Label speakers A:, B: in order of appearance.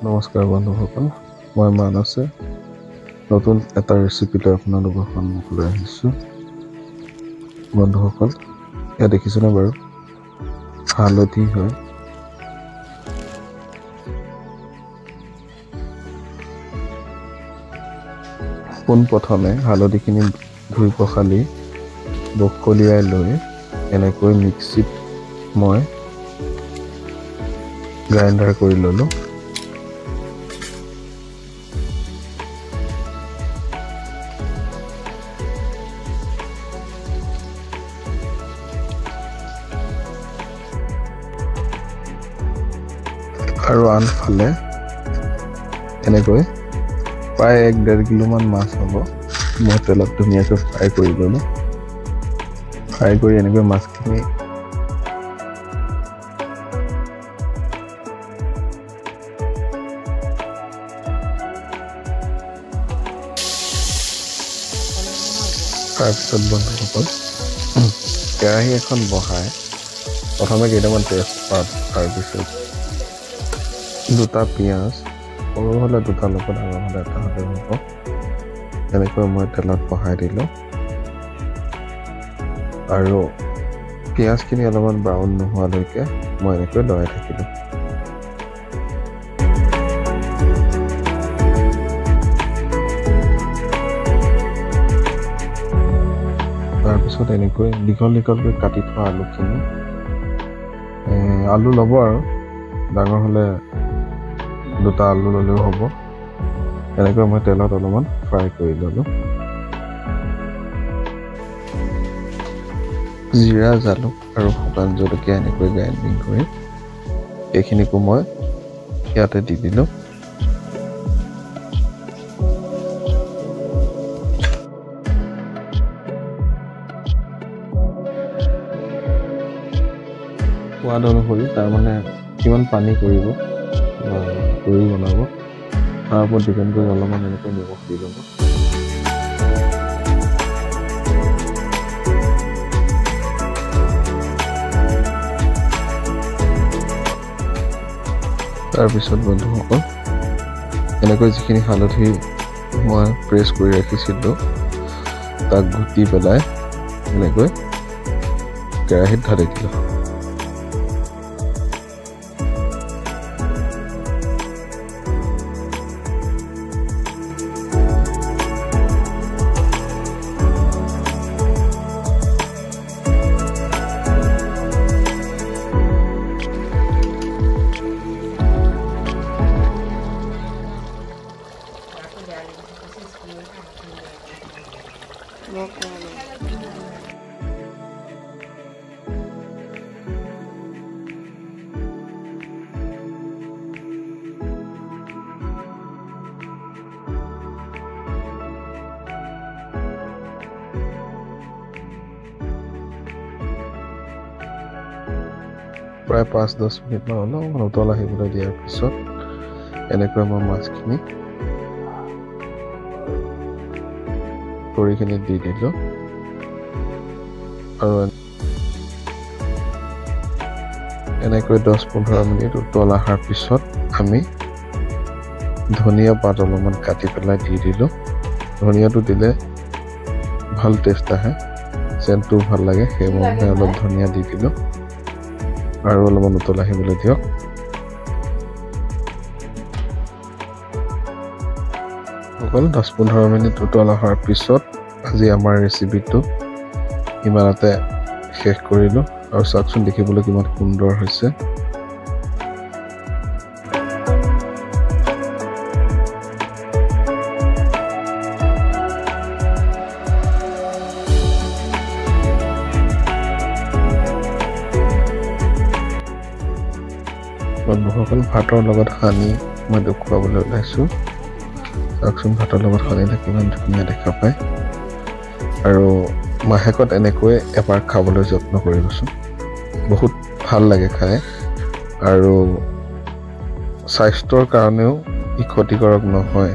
A: নমস্কাৰ বন্ধুসকল, মই মানসে নতুন এটা ৰেচিপি লৈ আপোনালোকৰ সন্মুখলৈ আহিছোঁ। বন্ধুসকল, এয়া দেখিছেনে বাৰু? হালধি হয়। পোনপ্ৰথমে হালধিখিনি ধুই পখালি বকলিয়াই লৈ এনেকৈ মিক্সিত মই গ্ৰাইণ্ডাৰ কৰি ল'লোঁ। আৰু আনফালে এনেকৈ প্ৰায় 1-1.5 কিলোমান মাছ হ'ব। মই তেলত ধুনীয়াকৈ ফ্ৰাই কৰি ল'লোঁ। ফ্ৰাই কৰি এনেকৈ মাছখিনি তাৰপিছত বন্ধুসকল, কেৰাহী এখন বহাই প্ৰথমে কেইটামান তেজপাত, তাৰপিছত 2টা পিঁয়াজ, সৰু হ'লে 2টা ল'ব, ডাঙৰ হ'লে 1টা হ'লে হ'ব। এনেকৈ মই তেলত বহাই দিলোঁ আৰু পিঁয়াজখিনি অলপমান ব্ৰাউন নোহোৱালৈকে মই এনেকৈ লৰাই থাকিলোঁ। তাৰপিছত এনেকৈ দীঘলকৈ কাটি থোৱা আলুখিনি, আলু ল'ব আৰু ডাঙৰ হ'লে 2টা আলু ল'লেও হ'ব। এনেকৈ মই তেলত অলপমান ফ্ৰাই কৰি ল'লোঁ। জিৰা, জালুক আৰু শুকান জলকীয়া এনেকৈ গ্ৰাইণ্ডিং কৰি এইখিনিকো মই ইয়াতে দি দিলোঁ। সোৱাদ অনুসৰি তাৰমানে কিমান পানী কৰিব বা কৰি বনাব তাৰ ওপৰত ডিপেণ্ড কৰি অলপমান এনেকৈ নিমখ দি ল'ব। তাৰপিছত বন্ধুসকল, এনেকৈ যিখিনি হালধি মই প্ৰেছ কৰি ৰাখিছিলোঁ তাক ঘুটি পেলাই এনেকৈ কেৰাহীত ঢালি দিলোঁ। প্ৰায় 5-10 মিনিটমান অলপমান উতল আহিবলৈ দিয়াৰ পিছত এনেকৈ মই মাছখিনি খৰিখিনি দি দিলোঁ আৰু এনেকৈ 10-15 মিনিট উতল অহাৰ পিছত আমি ধনিয়া পাত অলপমান কাটি পেলাই দি দিলোঁ। ধনিয়াটো দিলে ভাল টেষ্ট আহে, চেণ্টটো ভাল লাগে, সেইমতে অলপ ধনিয়া দি দিলোঁ আৰু অলপমান উতল আহিবলৈ দিয়ক। অকল 10-15 মিনিট উতল অহাৰ পিছত আজি আমাৰ ৰেচিপিটো ইমানতে শেষ কৰিলোঁ। আৰু চাওকচোন দেখিবলৈ কিমান সুন্দৰ হৈছে। বন্ধুসকল, ভাতৰ লগত সানি মই দেখুৱাবলৈ ওলাইছোঁ। চাওকচোন ভাতৰ লগত সানিলে কিমান ধুনীয়া দেখা পায়। আৰু মাহেকত এনেকৈ এবাৰ খাবলৈ যত্ন কৰিবচোন, বহুত ভাল লাগে খাই আৰু স্বাস্থ্যৰ কাৰণেও ই ক্ষতিকাৰক নহয়।